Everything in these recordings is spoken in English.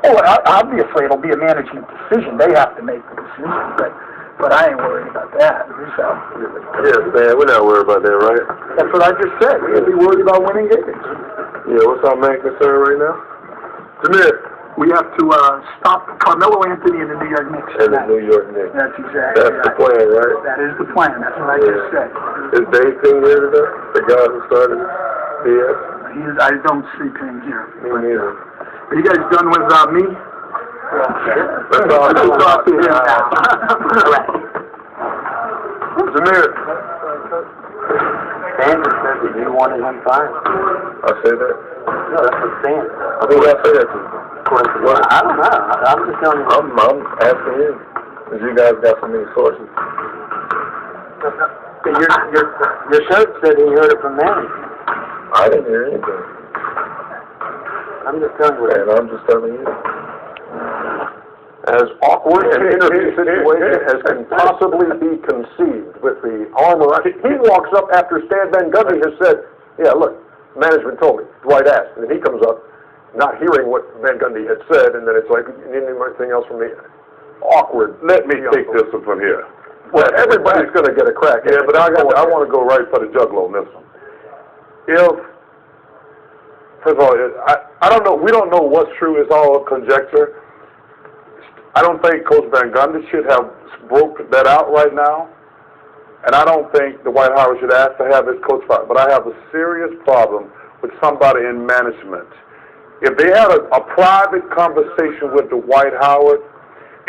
Oh, obviously it'll be a management decision. They have to make the decision, but I ain't worried about that. So. Yes, man, we're not worried about that, right? That's what I just said. We gotta be worried about winning games. Yeah, what's our main concern right now? Jameer. We have to stop Carmelo Anthony and the New York Knicks. And the New York Knicks. That's exactly right. That's the plan, right? That is the plan. That's what I just said. Is Dave Ping here today? The guy who started it? Yes. I don't see Ping here. Me neither. Are you guys done with me? Let's talk to him now. Jameer. Sanders said that you wanted him fired. I said that? No, that's what Sanders. Who did I say that to? Well, I don't know. I'm just telling you. I'm asking you. Because you guys got so many sources. Your shirt said he heard it from management. I didn't hear anything. I'm just telling you. And I'm just telling you. As awkward an interview situation as can possibly be conceived with the arm around. He walks up after Stanvan Gundy has said, yeah, look, management told me. Dwight asked, and he comes up not hearing what Van Gundy had said, and then it's like, you need anything else from me? Awkward. Let me take this one from here. Well, everybody's going to get a crack. Yeah, but I want to go right for the juggler on this one. First of all, I don't know. We don't know what's true. It's all conjecture. I don't think Coach Van Gundy should have broke that out right now, and I don't think Dwight Howard should ask to have his coach fired. But I have a serious problem with somebody in management. If they had a private conversation with Dwight Howard,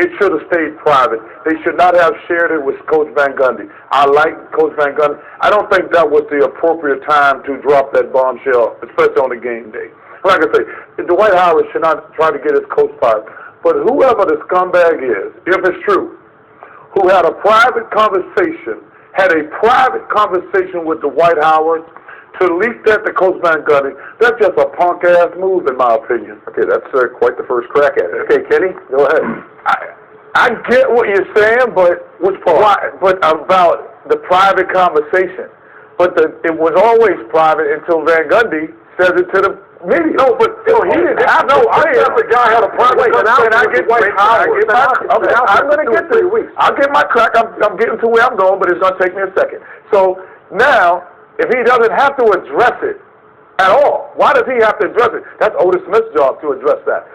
it should have stayed private. They should not have shared it with Coach Van Gundy. I like Coach Van Gundy. I don't think that was the appropriate time to drop that bombshell, especially on the game day. Like I say, Dwight Howard should not try to get his coach fired. But whoever the scumbag is, if it's true, who had a private conversation with Dwight Howard to leak that to Coach Van Gundy, that's just a punk-ass move, in my opinion. Okay, that's quite the first crack at it. Okay, Kenny, go ahead. I get what you're saying, but which part? But about the private conversation. But it was always private until Van Gundy says it to the media. No, but he didn't have to. I thought the guy had a private conversation with Dwight Howard. I'm going to get to it. I'll get my crack. I'm getting to where I'm going, but it's going to take me a second. So now, if he doesn't have to address it at all, why does he have to address it? That's Otis Smith's job to address that.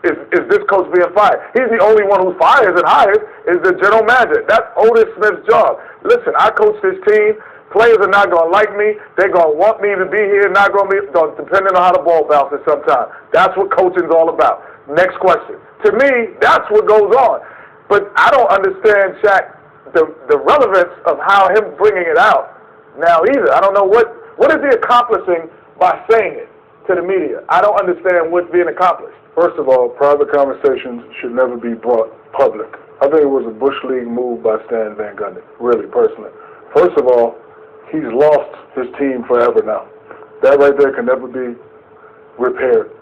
Is this coach being fired? He's the only one who fires and hires is the general manager. That's Otis Smith's job. Listen, I coach this team. Players are not going to like me. They're going to want me to be here, not going to be, depending on how the ball bounces sometimes. That's what coaching's all about. Next question. To me, that's what goes on. But I don't understand, SHAQ, the relevance of how him bringing it out now either. I don't know what is he accomplishing by saying it to the media. I don't understand what's being accomplished. First of all, private conversations should never be brought public. I think it was a Bush League move by Stan Van Gundy, really, personally. First of all, he's lost his team forever now. That right there can never be repaired.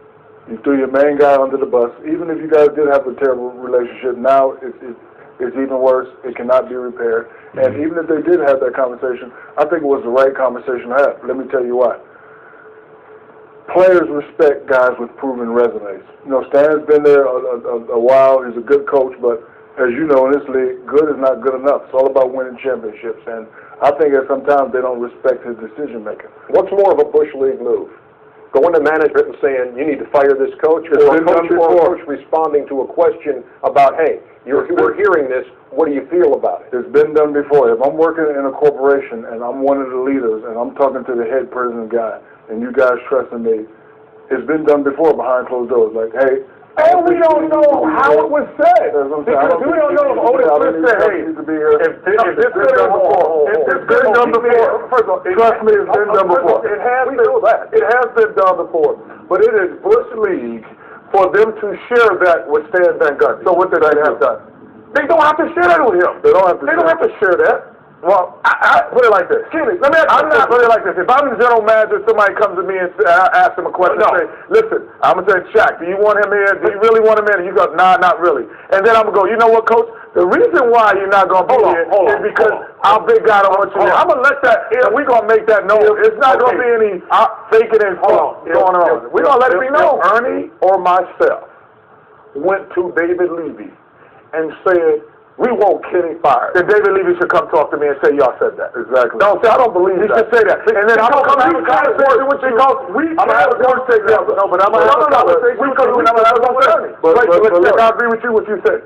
You threw your main guy under the bus. Even if you guys did have a terrible relationship, now it's even worse. It cannot be repaired. And even if they did have that conversation, I think it was the right conversation to have. Let me tell you why. Players respect guys with proven resumes. You know, Stan's been there a while. He's a good coach, but as you know, in this league, good is not good enough. It's all about winning championships. And I think that sometimes they don't respect his decision-making. What's more of a Bush League move? Going to management and saying, you need to fire this coach, or a coach responding to a question about, hey, we're hearing this, what do you feel about it? It's been done before. If I'm working in a corporation and I'm one of the leaders and I'm talking to the head president guy and you guys trusting me, it's been done before behind closed doors. Like, hey, we don't know how it was said. Because we don't know if Otis Smith said, hey, if this been done before, first of all, trust me, it's been done before. It has been done before. But it is Bush League for them to share that with Stan Van Gundy. So what did they have done? They don't have to share that with him. They don't have to share that. Well, I put it like this. I'm not put it like this. If I'm the general manager, somebody comes to me and I ask him a question and say, listen, I'm going to say, SHAQ, do you want him here? Do you really want him in? And you go, nah, not really. And then I'm going to go, you know what, coach? The reason why you're not going to be here is because our big guy don't want you here. I'm going to let that, we're going to make that known. It's not going to be any faking and going on. We're going to let it be known. Ernie or myself went to David Levy and said, we want Kenny fired, then David Levy should come talk to me and say, y'all said that. Exactly. No, see, I don't believe that. He should say that. And then I'm going to have a conversation with you. I'm going to have a conversation together. No, but I'm going to have a conversation with you. But I agree with you what you said.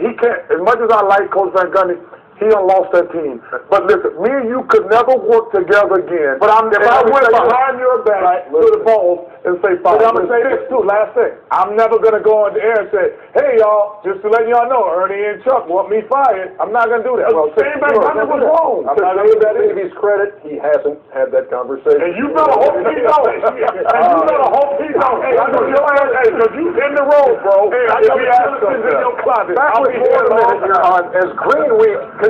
He can't, as much as I like Coach Van Gundy, he done lost that team. But listen, me and you could never work together again. But if I went behind your back to the boss and say, fine. But I'm going to say this too, last thing. I'm never going to go on the air and say, hey y'all, just to let y'all know, Ernie and Chuck want me fired. I'm not going to do that. Well, Stanvan Gundy was wrong. I'm not going to give that Davy's credit. He hasn't had that conversation. And you better hope he don't. And you better hope he don't. Hey, I know your ass, hey, because you in the road, bro. Hey, I know your ass is in your closet. I'll be here as Green Week continues.